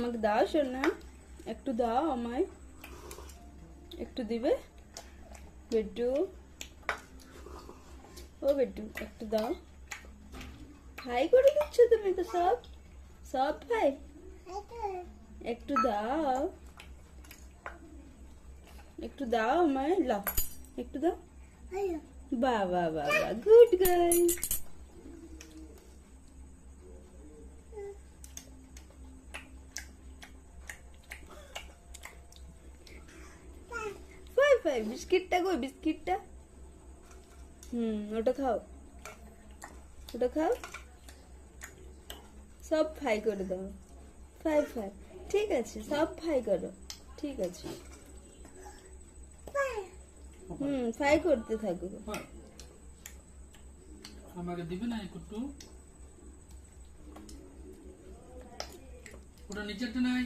আমাকে দাও সোনা, একটু দাও আমায়, একটু দিবে বেটু? ও বেটু একটু দাও। ভাই করে দিচ্ছ তুমি তো সব সব ভাই, একটু দাও, একটু দাও আমায়, লাও একটু দাও। বাবা বাবা গুড গার্ল। ফাই ফাই বিস্কিটটা কই, বিস্কিটটা? ওটা খাও, ওটা খাও, সব ফ্রাই করে দাও। ফ্রাই ফ্রাই, ঠিক আছে, সব ফ্রাই করো, ঠিক আছে। ফ্রাই করতে থাকো। আমাকে দিবে না একটু? ওটা নিচেরটা নাই।